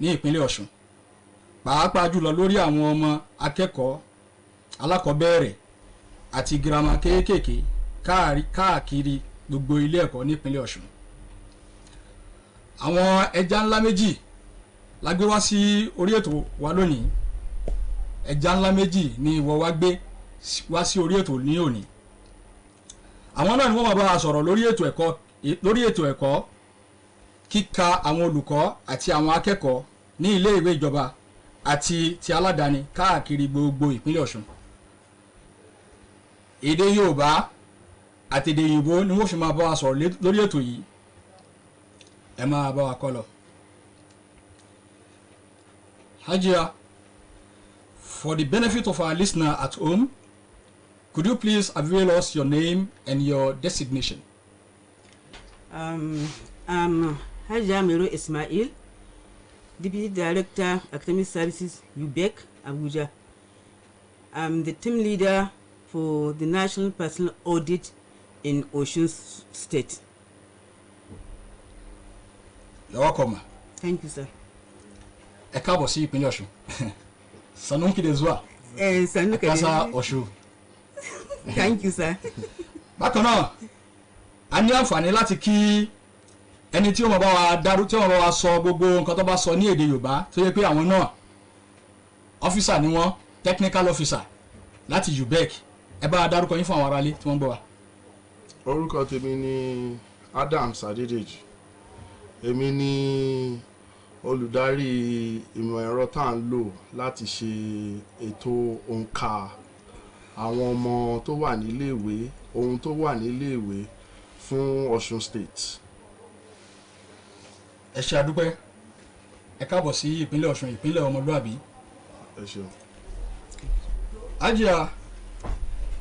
ní ìpínlẹ̀ Ọ̀ṣun pàápàá jùlọ lórí àwọn ọmọ akẹ́kọ̀ọ́ alákọ̀ọ́bẹ̀rẹ̀ àti girama kéékèèké káàkiri gbogbo ilé ẹ̀kọ́ ní ìpínlẹ̀ Ọ̀ṣun. àwọn ẹja ńlá méjì la gbé wá sí orí ètò wa lónìí. ẹja ńlá méjì ni ìwọ wá gbé wá sí orí ètò ní òní. àwọn náà ni wọ́n máa bá a sọ̀rọ̀ lórí ètò ẹ̀kọ́ kíkà àwọn olùkọ́ àti àwọn akẹ́kọ̀ọ́ ní ilé ìwé ìjọba àti ti aládàáni káàkiri gbogbo ìpínlẹ̀ Ọ̀ṣun. èdè Yorùbá àti èdè Òyìnbó ni wọ́n fi máa bá wa sọ̀rọ̀ lórí ètò yìí. ẹ máa bá wa kọ́ lọ. Hajia, for the benefit of our listener at home, could you please avail us your name and your designation? I'm Hajia Mero Ismail, Deputy Director, Academic Services, UBEC, Abuja. I'm the team leader for the National Personal Audit in Osun State. You're welcome. Thank you, sir. Ẹ káàbọ̀ sí ìpínlẹ̀ Ọ̀ṣun. Sanunki de zuwa. Sanunki de Kasa Ọ̀ṣun. Thank you, sir. Bákan náà, a ní àǹfààní láti kí ẹni tí ó máa bá wa sọ gbogbo nǹkan tó bá sọ ní èdè Yorùbá tó yẹ pé àwọn náà ọ́físà ni wọ́n, technical officer láti UBEC. Ẹ bá dárúkọ yín fún àwọn aráalé tí wọ́n gbọ́ wa. Orúkọ tèmi ni Adams Adédèjì. Èmi ni olùdarí ìmọ̀ ẹ̀rọ tá à ń lò láti ṣe ètò òǹkà àwọn ọmọ tó wà níléèwé, ohun tó wà níléèwé fún Ọ̀ṣun State. Ẹ ṣé àdúpẹ́. Ẹ káàbọ̀ sí ìpínlẹ̀ Ọ̀ṣun, ìpínlẹ̀ ọmọlúàbí. Ẹ ṣeun. Hajia,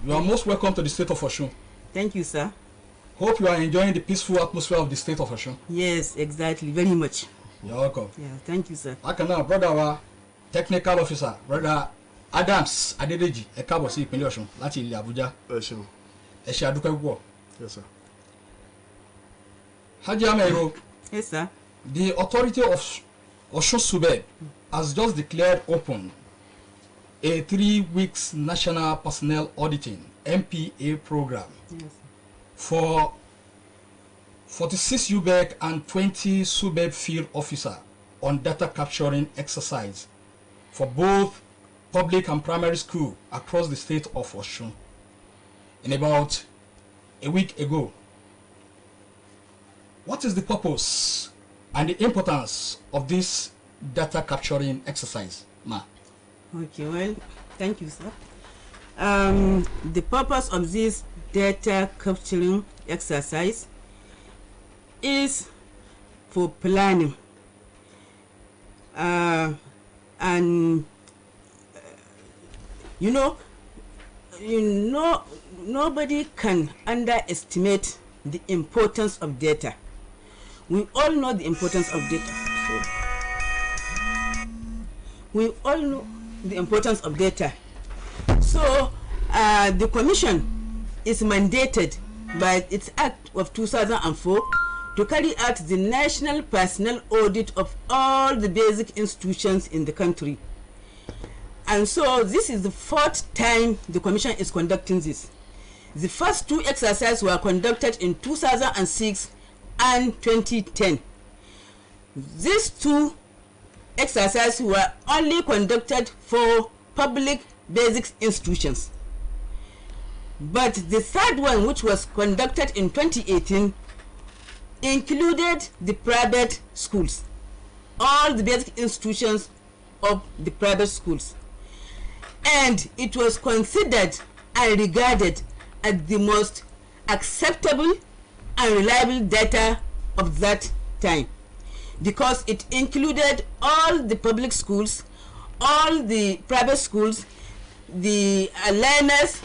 you are most welcome to the state of Ọ̀ṣun. Thank you, sir. Hope you are enjoying the peaceful atmosphere of the state of Ọ̀ṣun. Yes, exactly. Very much. You're welcome. Yeah, thank you, sir. Bákan náà, brother wa, technical officer, brother Adams Adédèjì, ẹ káàbọ̀ sí ìpínlẹ̀ Ọ̀ṣun láti ilẹ̀ Àbújá. Ẹ ṣeun. Ẹ ṣé àdúpẹ́ púpọ̀. Yes, sir. Hajia Mero, Yes, sir. the authority of Osun SUBEB has just declared open a 3 weeks national personnel auditing (NPA) program Yes. for 46 UBEC and 20 SUBEB field officer on data capturing exercise for both public and primary school across the state of Osun in about a week ago. What is the purpose and the importance of this data capturing exercise, ma? Okay, well, thank you, sir. The purpose of this data capturing exercise is for planning and nobody can underestimate the importance of data. We all know the importance of data. We all know the importance of data. So the Commission is mandated by its Act of 2004 to carry out the national personnel audit of all the basic institutions in the country. And so this is the 4th time the Commission is conducting this. The first 2 exercises were conducted in 2006 and 2010. These 2 exercises were only conducted for public basic institutions. But the 3rd one, which was conducted in 2018, included the private schools, all the basic institutions of the private schools. And it was considered and regarded as the most acceptable and reliable data of that time, because it included all the public schools, all the private schools, the learners,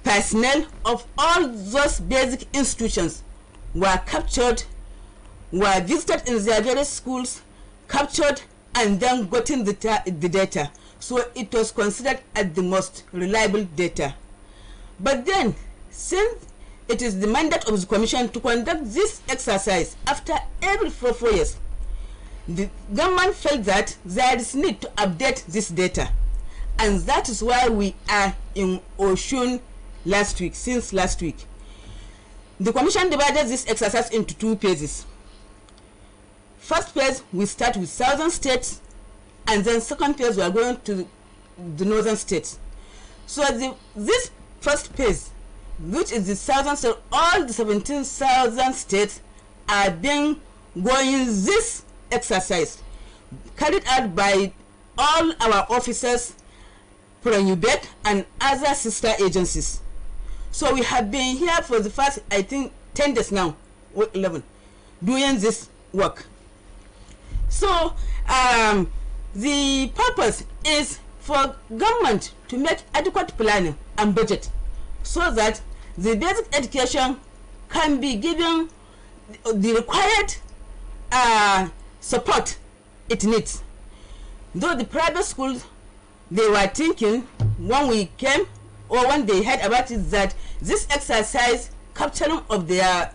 personnel of all those basic institutions were captured, were visited in their various schools, captured, and then gotten the data. So it was considered as the most reliable data. But then, since it is the mandate of the Commission to conduct this exercise after every 4 years, the government felt that there is need to update this data, and that is why we are in Osun since last week. The commission divided this exercise into 2 phases. First phase, we start with southern states, and then second phase we are going to the northern states. So this first phase, which is the southern state, all the 17 southern states are being going this exercise carried out by all our officers from UBEC and other sister agencies. So we have been here for the first, I think, 10 days now, or 11, doing this work. So the purpose is for government to make adequate planning and budget so that the basic education can be given the required support it needs. Though the private schools, they were thinking when we came or when they heard about it that this exercise capturing of their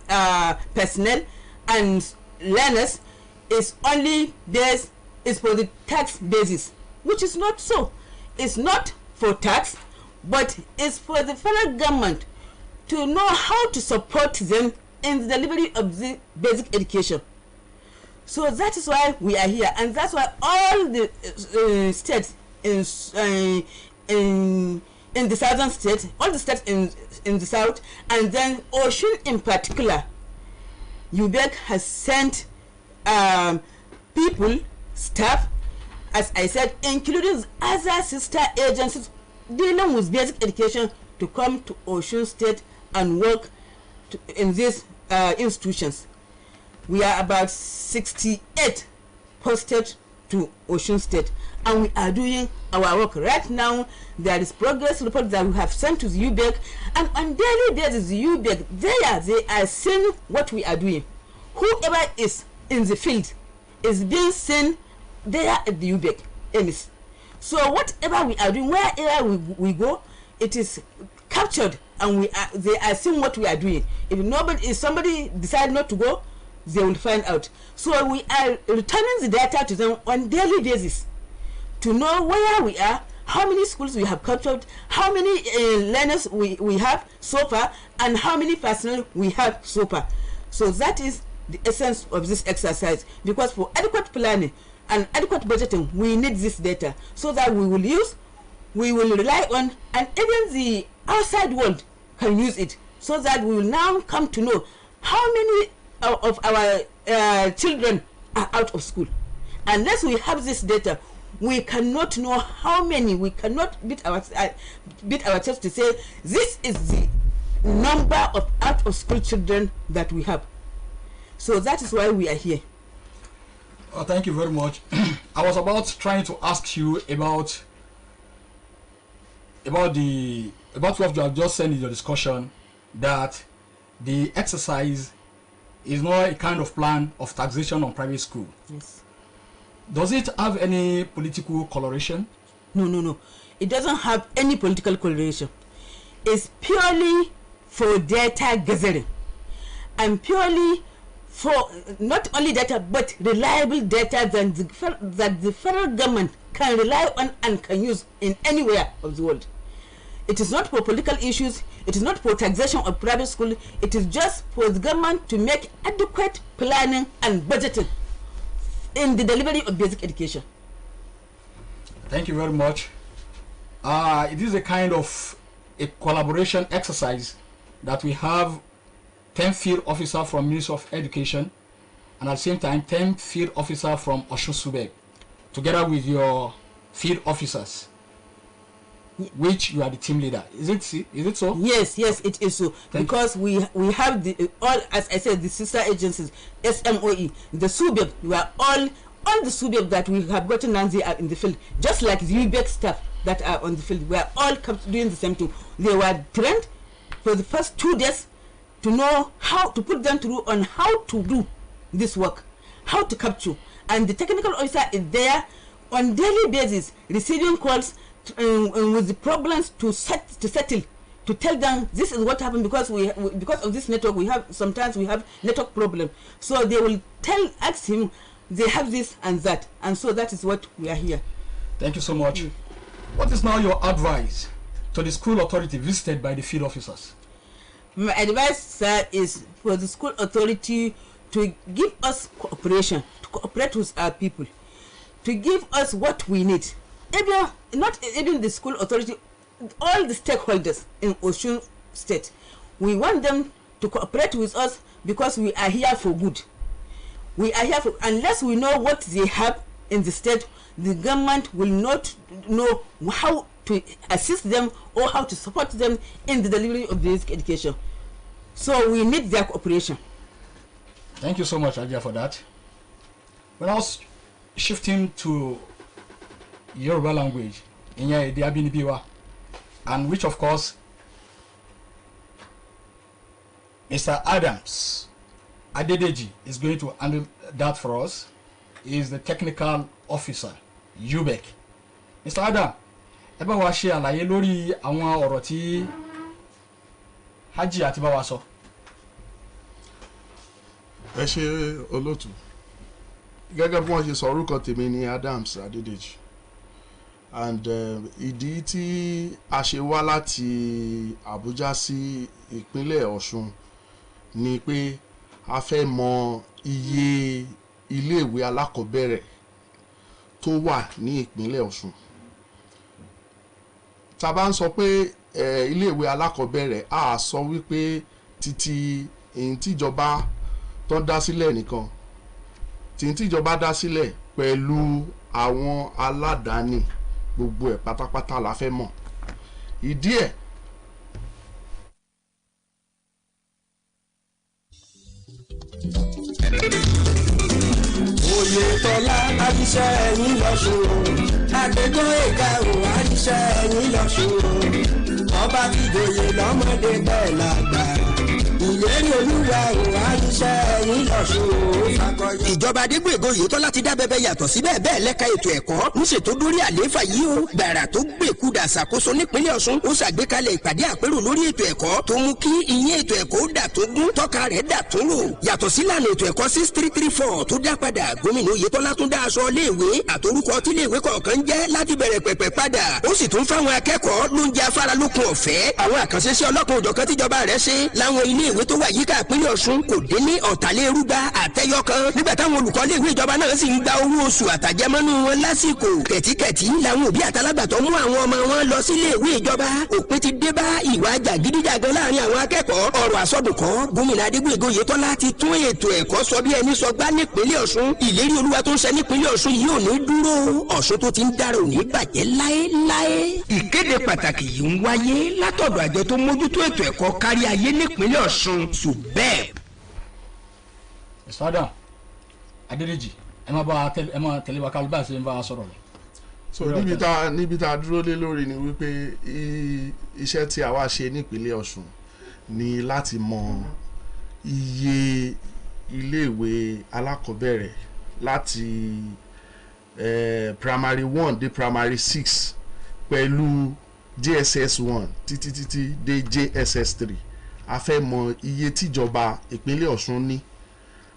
personnel and learners is only based is for the tax basis, which is not so. It's not for tax, but it's for the federal government to know how to support them in the delivery of the basic education. So that is why we are here, and that's why all the states in the southern states, all the states in the south, and then Osun in particular, UBEC has sent people, staff, as I said, including other sister agencies dealing with basic education, to come to Osun State and work in these institutions. We are about 68 posted to Osun State, and we are doing our work right now. There is progress report that we have sent to the UBEC, and on daily basis the UBEC, they are seeing what we are doing. Whoever is in the field is being seen there at the UBEC EMIS. So whatever we are doing, wherever we go, it is captured, and they are seeing what we are doing. If somebody decide not to go, they will find out. So we are returning the data to them on daily basis to know where we are, how many schools we have captured, how many learners we have so far, and how many personnel we have so far. So that is the essence of this exercise, because for adequate planning and adequate budgeting, we need this data so that we will rely on, and even the outside world can use it, so that we will now come to know how many of our children are out of school. Unless we have this data, we cannot know how many. We cannot beat ourselves to say this is the number of out of school children that we have. So that is why we are here. Thank you very much. I was about trying to ask you about what you have just said in your discussion, that the exercise is not a kind of plan of taxation on private school. Yes. Does it have any political coloration? No. It doesn't have any political coloration. It's purely for data gathering, and purely for not only data but reliable data that the federal government can rely on and can use in anywhere of the world. It is not for political issues. It is not for taxation of private school. It is just for the government to make adequate planning and budgeting in the delivery of basic education. Thank you very much. It is a kind of a collaboration exercise that we have 10 field officers from Ministry of Education, and at the same time 10 field officers from Osun SUBEB, together with your field officers, which you are the team leader. Is it so? Yes, it is so. Because we have the all, as I said, the sister agencies, SMOE, the SUBEB. We are all the SUBEB that we have gotten now, they are in the field, just like the UBEC staff that are on the field. We are all doing the same thing. They were trained for the first 2 days to know how to put them through on how to do this work, how to capture, and the technical officer is there on daily basis receiving calls with the problems to settle, to tell them this is what happened, because because of this network sometimes we have network problem. So they will ask him they have this and that, and so that is what we are here. Thank you so much. What is now your advice to the school authority visited by the field officers? My advice, sir, is for the school authority to give us cooperation, to cooperate with our people, to give us what we need. Even, not even the school authority, all the stakeholders in Osun State, we want them to cooperate with us because we are here for good. We are here for, unless we know what they have in the state, the government will not know how to assist them or how to support them in the delivery of basic education. So we need their cooperation. Thank you so much, Adia, for that. When I was shifting to Yoruba language, and which of course Mr. Adams Adedeji is going to handle that for us. He is the technical officer, UBEC. Mr. Adam, ẹ bá wa ṣe àlàyé lórí àwọn ọ̀rọ̀ tí Haji àti bá wa sọ. Ẹ ṣé olóòtú. Gẹ́gẹ́ bí wọ́n ṣe sọ, orúkọ tèmi ni Adams Adedeji. And ìdí tí a ṣe wá láti Abuja sí ìpínlẹ̀ Ọ̀ṣun ni pé a fẹ́ mọ iye iléèwé alákọ̀ọ́bẹ̀rẹ̀ tó wà ní ìpínlẹ̀ Ọ̀ṣun. Tá bá ń sọ pé iléèwé alákọ̀ọ́bẹ̀rẹ̀, a sọ wípé títí èyí tíjọba tó dá sílẹ̀ nìkan, tíjọba dá sílẹ̀ pẹ̀lú àwọn aládàáni, gbogbo ẹ̀ pátápátá la fẹ́ mọ̀. Ìdí ẹ̀ Oyètọ́lá àṣìṣe ẹ̀yìn lọ́sùn àgbẹ̀gbọ́n ẹ̀ka ò àṣìṣe ẹ̀yìn lọ́sùn ọba fìdòyè lọ́mọdé bẹ́ẹ̀ làgbà ìlérí olúwa ò àṣìṣe ẹ̀yìn lọ́sùn fakọyọ. ìjọba Adégbòyègò Oyètọ́lá ti dá bẹbẹ yàtọ̀ síbẹ̀ bẹ́ẹ̀ lẹ́ka ètò ẹ̀kọ́ níṣẹ́ tó dórí àlééfà yìí o gbàrà tó gbèkúdà ṣàkóso nípínlẹ̀ Ọ̀ṣun ó ṣàgbékalẹ̀ ìpàdé àpérò lórí ètò ẹ̀kọ́ tó mú kí ìyẹn ètò ẹ̀kọ́ dà tó gún tọ́ka rẹ̀ dà tó rò yàtọ̀ sílànà ètò ẹ̀kọ́ 6334 tó dá padà gómìnà Oyètọ́lá tún dá aṣọ iléèwé àtorúkọ tí iléèwé kọ̀ọ̀kan jẹ́ láti bẹ̀rẹ̀ pẹ̀pẹ̀ padà ó sì tún fáwọn akẹ́kọ̀ọ́ lóúnjẹ afáralókun ọ̀fẹ́ àwọn àkànṣe sí ọlọ́kan òjọ̀kan tíjọba rẹ̀ ṣe láwọn iléèwé tó wà yíká ìpínlẹ̀ Ọ̀ṣun kò dé ní ọ̀tàlérúgba àtẹyọkan nígbà táwọn olùkọ́ iléèwé ìjọba náà sì ń gba owó oṣù àtàjẹmọ́nú wọn lásìkò kẹ̀tíkẹ̀tí làwọn òbí àtàlágbàtọ́ mú àwọn ọmọ wọn lọ sí iléèwé ìjọba òpin ti dé bá ìwà jàgídíjàgan láàrin àwọn akẹ́kọ̀ọ́ ọ̀rọ̀ àsọdùnkọ́ gómìnà Adégbòyègò Oyètọ́lá ti tún ètò ẹ̀kọ́ sọ bí ẹni sọ gbá nípínlẹ̀ Ọ̀ṣun ìlérí olúwa tó ń ṣe nípínlẹ̀ Ọ̀ṣun yìí ò ní dúró Ọ̀ṣun tó ti ń dára ò ní bàjẹ́ láéláé. ìkéde pàtàkì yìí ń wáyé látọ̀dọ̀ àjọ tó mójútó ètò ẹ̀kọ́ kárí ayé nípínlẹ̀ Ọ̀ṣun SUBEB. Mr. Adam Adedeji, ẹ máa tẹ̀lé wa kálí báyìí ṣe ń bá a sọ̀rọ̀ lọ. so níbi tá a dúró lé lórí ni wípé iṣẹ́ tí a wá ṣe nípínlẹ̀ Ọ̀ṣun ni láti mọ iye iléèwé alákọ̀ọ́bẹ̀rẹ̀ láti primary 1 dé primary 6 pẹ̀lú JSS 1 títí dé JSS 3. A fẹ́ mọ iye tíjọba ìpínlẹ̀ Ọ̀ṣun ní,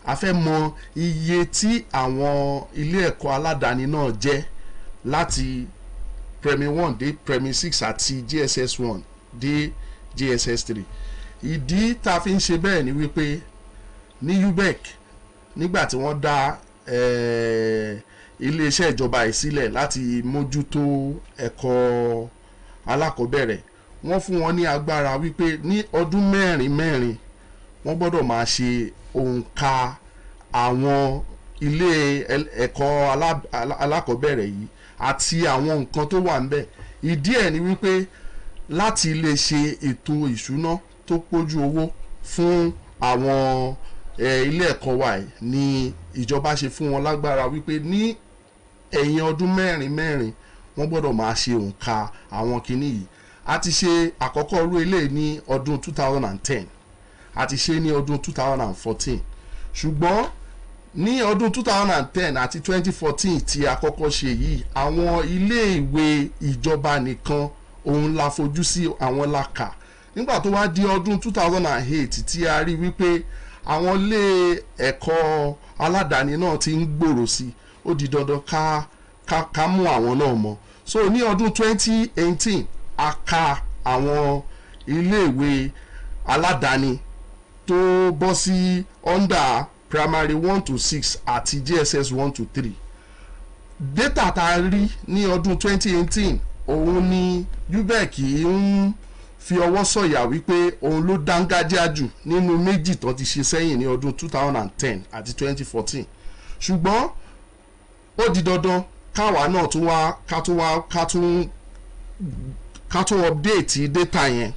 a fẹ́ mọ iye tí àwọn ilé ẹ̀kọ́ aládàáni náà jẹ́ láti primary 1 dé primary 6 àti JSS 1 dé JSS 3. ìdí tá a fi ń ṣe bẹ́ẹ̀ ni wípé ní UBEC nígbà tí wọ́n dá iléeṣẹ́ ìjọba yìí sílẹ̀ láti mójútó ẹ̀kọ́ alákọ̀ọ́bẹ̀rẹ̀, wọ́n fún wọn ní agbára wípé ní ọdún mẹ́rin wọ́n gbọ́dọ̀ máa ṣe òǹkà àwọn ilé ẹ̀kọ́ alákọ̀ọ́bẹ̀rẹ̀ yìí àti àwọn nǹkan tó wà ńbẹ̀. ìdí ẹ̀ ni wípé láti lè ṣe ètò ìṣúná tó pójú owó fún àwọn ilé ẹ̀kọ́ wa yìí ni ìjọba ṣe fún wọn lágbára wípé ní ẹ̀yìn ọdún mẹ́rin wọ́n gbọ́dọ̀ máa ṣe òǹkà àwọn kinní yìí. a ti ṣe àkọ́kọ́ irú eléyìí ní ọdún 2010, a ti ṣe ní ọdún 2014, ṣùgbọ́n ní ọdún 2010 àti 2014 tí a kọ́kọ́ ṣe yìí àwọn iléèwé ìjọba nìkan òun la fojú sí àwọn la kà. nígbà tó wá di ọdún 2008 tí a rí wípé àwọn ilé ẹ̀kọ́ aládàáni náà ti ń gbòòrò sí ó di dandan ká mú àwọn náà mọ́. So ní ọdún 2018 a ka àwọn iléèwé aládàáni tó bọ́ sí under primary 1 to 6 àti JSS 1 to 3. Data tá a rí ní ọdún 2018 òun ni UBEC ń fi ọwọ́ sọ̀yà wípé òun ló dángájá jù nínú méjì tó ti ṣe sẹ́yìn ní ọdún 2010 àti 2014. ṣùgbọ́n ó di dandan káwa náà ká tún update data yẹn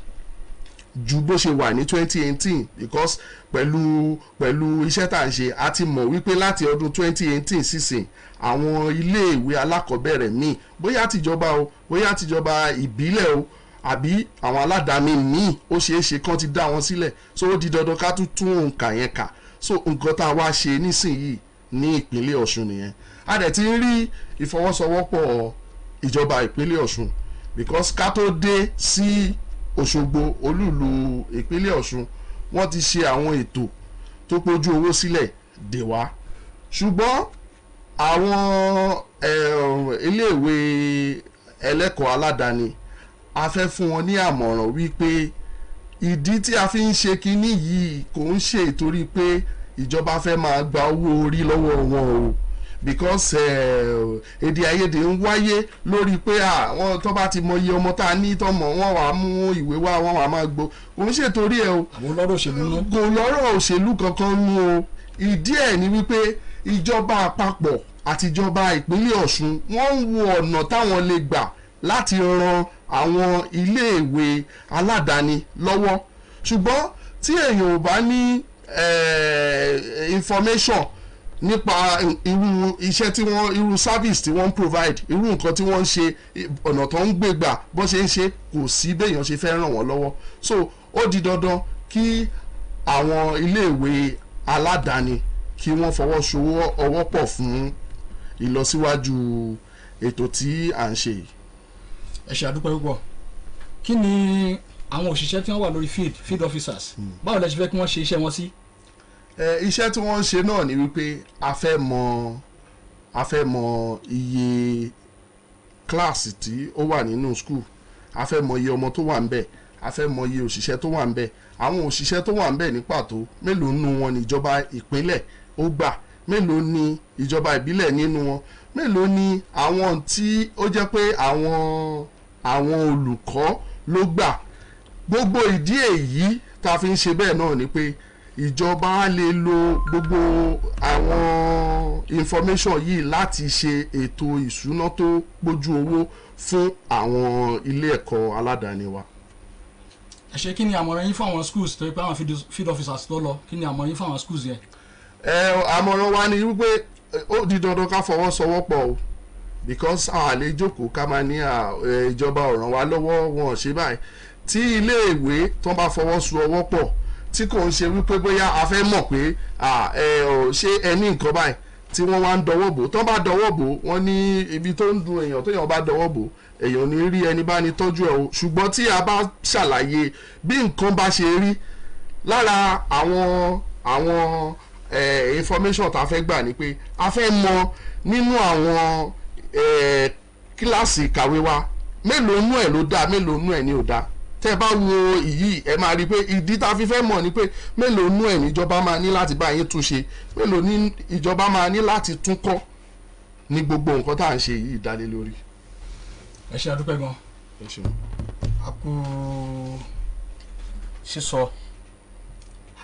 ju bó ṣe wà ní 2018 because pẹ̀lú iṣẹ́ tá à ń ṣe a ti mọ̀ wípé láti ọdún 2018 sísìn àwọn iléèwé alákọ̀ọ́bẹ̀rẹ̀ míì bóyá tìjọba o bóyá tìjọba ìbílẹ̀ o àbí àwọn aládàáni míì ó ṣeé ṣe kán ti dá wọn sílẹ̀ so ó di dandan ká tún òǹkà yẹn kà so nǹkan tá a wá ṣe nísìnyìí ní ìpínlẹ̀ Ọ̀ṣun nìyẹn a dẹ̀ ti ń rí ìfọwọ́sowọ́pọ̀ ìjọba ìpínlẹ̀ Ọ̀ṣun because ká tó dé sí Òṣogbo olúùlú ìpínlẹ̀ Ọ̀ṣun wọ́n ti ṣe àwọn ètò tó pójú owó sílẹ̀ dè wá ṣùgbọ́n àwọn iléèwé ẹlẹ́kọ̀ọ́ aládàáni a fẹ́ fún wọn ní àmọ̀ràn wípé ìdí tí a fi ń ṣe kinní yìí kò ń ṣe ìtorí pé ìjọba fẹ́ máa gba owó orí lọ́wọ́ wọn o because èdè àìyedè ń wáyé lórí pé àwọn tó bá ti mọ iye ọmọ tá a ní tọmọ wọn wàá mú ìwé wá wọn wàá máa gbó kò ń ṣètòrí ẹ o kò lọ́rọ̀ òṣèlú kankan nú o ìdí ẹ̀ ni wípé ìjọba àpapọ̀ àti ìjọba ìpínlẹ̀ Ọ̀ṣun wọ́n ń wo ọ̀nà táwọn lè gbà láti ran àwọn iléèwé aládàáni lọ́wọ́ ṣùgbọ́n tí èèyàn ò bá ní information nípa irú iṣẹ́ tí wọ́n irú service tí wọ́n provide irú nǹkan tí wọ́n ń ṣe ọ̀nà tó ń gbé gbà bó ṣe ń ṣe kò sí béèyàn ṣe fẹ́ ràn wọ́n lọ́wọ́ so ó di dandan kí àwọn iléèwé aládàáni kí wọ́n fọwọ́sowọ́ pọ̀ fún ìlọsíwájú ètò tí à ń ṣe yìí. ẹ ṣe àdúpẹ́ púpọ̀ kí ni àwọn òṣìṣẹ́ tí wọ́n wà lórí field officers báwo lẹ ṣe fẹ́ kí wọ́n ṣe iṣẹ́ wọn sí. Iṣẹ́ tí wọ́n ń ṣe náà ni wípé a fẹ́ mọ iye kíláàsì tí ó wà nínú school a fẹ́ mọ iye ọmọ tó wà ń bẹ̀ a fẹ́ mọ iye òṣìṣẹ́ tó wà ń bẹ̀ àwọn òṣìṣẹ́ tó wà ń bẹ̀ ní pàtó mélòó nínú wọn ni ìjọba ìpínlẹ̀ ó gbà mélòó ni ìjọba ìbílẹ̀ nínú wọn mélòó ni àwọn tí ó jẹ́ pé àwọn olùkọ́ ló gbà gbogbo ìdí èyí tá a fi ń ṣe bẹ́ẹ̀ náà ni pé ìjọba lè lo gbogbo àwọn information yìí láti ṣe ètò ìṣúná tó gbójú owó fún àwọn ilé ẹ̀kọ́ aládàáni wa. ẹ ṣe kí ni àmọ̀ràn yín fún àwọn schools tó yẹ pé àwọn field officers tó lọ kí ni àmọ̀ràn yín fún àwọn schools yẹn. àmọ̀ràn wa ni wípé ó di dandan ká fọwọ́sowọ́pọ̀ o because a lè jókòó ká máa ní ìjọba ò ràn wá lọ́wọ́ wọn ò ṣe báyìí tí iléèwé tó bá fọwọ́sowọ́pọ̀ tí kò ń ṣe wípé bóyá a fẹ́ mọ̀ pé ṣé ẹni nǹkan báyìí tí wọ́n wá ń dọwọ́ bò tó bá dọwọ́ bò wọ́n ní ibi tó ń dun èèyàn tó yàn bá dọwọ́ bò èèyàn ní rí ẹni bá ní tọ́jú ẹ̀ o ṣùgbọ́n tí a bá ṣàlàyé bí nǹkan bá ṣe rí lára àwọn information tá a fẹ́ gbà ni pé a fẹ́ mọ̀ nínú àwọn kíláàsì ìkàwé wa mélòó nú ẹ̀ ló dáa mélòó nú ẹ̀ ni ò dáa tẹ́ bá wo ìyí ẹ máa rí i pé ìdí tá a fi fẹ́ mọ̀ ni pé mélòó nú ẹ̀ níjọba máa ní láti bá yín tún ṣe mélòó ní ìjọba máa ní láti tún kọ́ ní gbogbo nǹkan tá à ń ṣe yìí dálé lórí. ẹ ṣe àdúpẹ́ gan. ẹ ṣeun. a kú sísọ.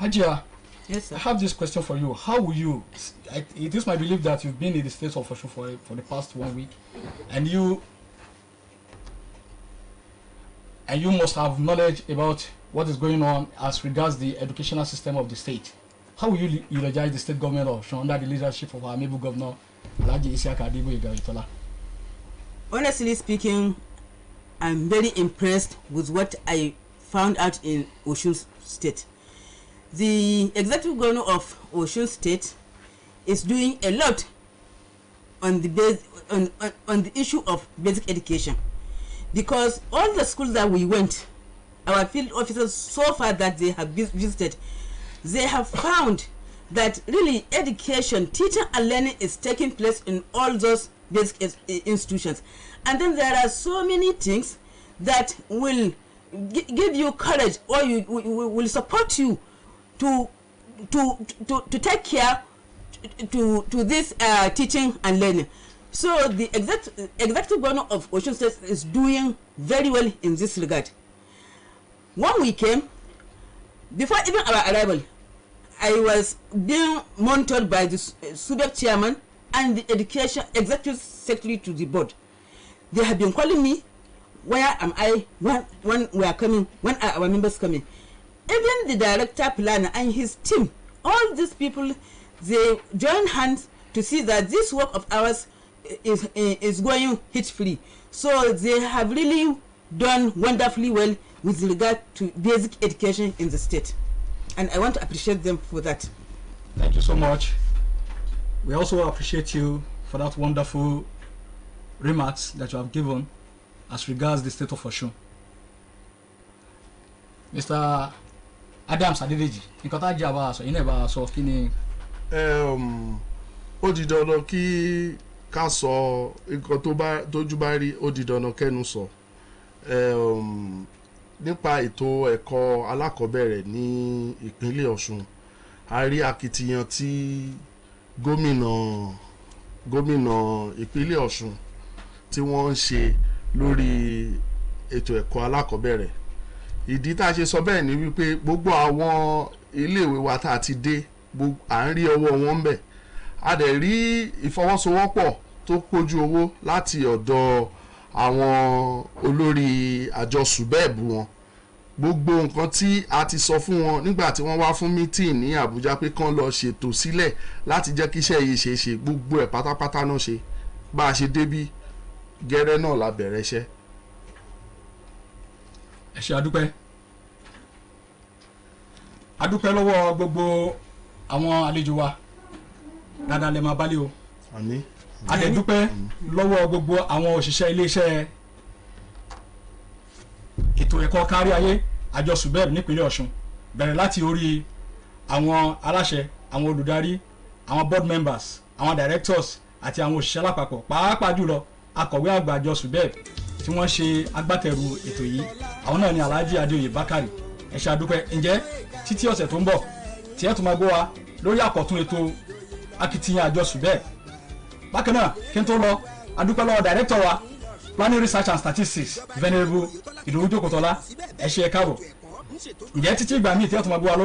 Hajia, Yes, sir. I have this question for you. How will you? It is my belief that you've been in the state of Osun for the past 1 week, and you must have knowledge about what is going on as regards the educational system of the state. How will you eulogize the state government of Osun under the leadership of our amiable governor, Alhaji Isiaka Adegboyega? Honestly speaking, I'm very impressed with what I found out in Osun State. The executive governor of Osun State is doing a lot on the issue of basic education, because all the schools that we went, our field officers so far that they have visited, they have found that really education, teaching and learning is taking place in all those basic institutions. And then there are so many things that will give you courage, or will support you to take care to this teaching and learning. So the executive governor of Osun State is doing very well in this regard. When we came, before even our arrival, I was being monitored by the SUBEB chairman and the education executive secretary to the board. They have been calling me, where am I, when we are coming, when are our members coming. Even the director planner and his team, all these people, they join hands to see that this work of ours is going hit-free. So they have really done wonderfully well with regard to basic education in the state. And I want to appreciate them for that. Thank you so much. We also appreciate you for that wonderful remarks that you have given as regards the state of Osun. Mr. Adams Adedeji, nǹkan tá jẹ́ àbá sọ, yín náà bá sọ kí ni. Ó di dandan kí ká sọ nǹkan tójú bá rí, ó di dandan kẹ́nu sọ. Nípa ètò ẹ̀kọ́ alákọ̀ọ́bẹ̀rẹ̀ ní ìpínlẹ̀ Ọ̀ṣun, a rí akitiyan tí gómìnà ìpínlẹ̀ Ọ̀ṣun tí wọ́n ń ṣe lórí ètò ẹ̀kọ́ alákọ̀ọ́bẹ̀rẹ̀. Ìdí tá a ṣe sọ bẹ́ẹ̀ ni wípé gbogbo àwọn iléèwé wa tá a ti dé, à ń rí ọwọ́ wọn ń bẹ̀. A dẹ̀ rí ìfọwọ́sowọ́pọ̀ tó pójú owó láti ọ̀dọ̀ àwọn olórí àjọ SUBEB wọn. Gbogbo nǹkan tí a ti sọ fún wọn nígbà tí wọ́n wá fún meeting ní Àbújá pé kán lọ ṣètò sílẹ̀ láti jẹ́ kí iṣẹ́ yìí ṣe gbogbo ẹ̀ pátápátá náà ṣe. Bá a ṣe débí gẹ́rẹ́ náà la bẹ̀rẹ̀ iṣẹ́. Ẹ ṣé adúpẹ́ lọ́wọ́ gbogbo àwọn àlejò wa, dáadáa lè máa bálé o. Àmín. A dẹ̀ dúpẹ́ lọ́wọ́ gbogbo àwọn òṣìṣẹ́ iléeṣẹ́ ètò ẹ̀kọ́ kárí ayé àjọ SUBEB nípínlẹ̀ Ọ̀ṣun, bẹ̀rẹ̀ láti orí àwọn aláṣẹ, àwọn olùdarí, àwọn board members, àwọn directors àti àwọn òṣìṣẹ́ lápapọ̀, pàápàá jùlọ akọ̀wé àgbà àjọ SUBEB tí wọ́n ṣe agbátẹrù ètò yìí. Àwọn náà ni Alhaji Adéoyè Bákàrè. Ẹ ṣé adúpẹ́. Ǹjẹ́ títí ọ̀sẹ̀ tó ń bọ̀ tí ẹ tún máa gbọ́ wa lórí àkọ́tún ètò akitiyan àjọ SUBEB. Bákan náà kí n tó lọ, adúpẹ́ lọ́wọ́ director wa planning research and statistics Venerable Ìdòwú Jókòtọ́lá. Ẹ ṣé ẹ káàbọ̀. Ǹjẹ́ títí ìgbà míì tí ẹ tún máa gbọ́ wa lórí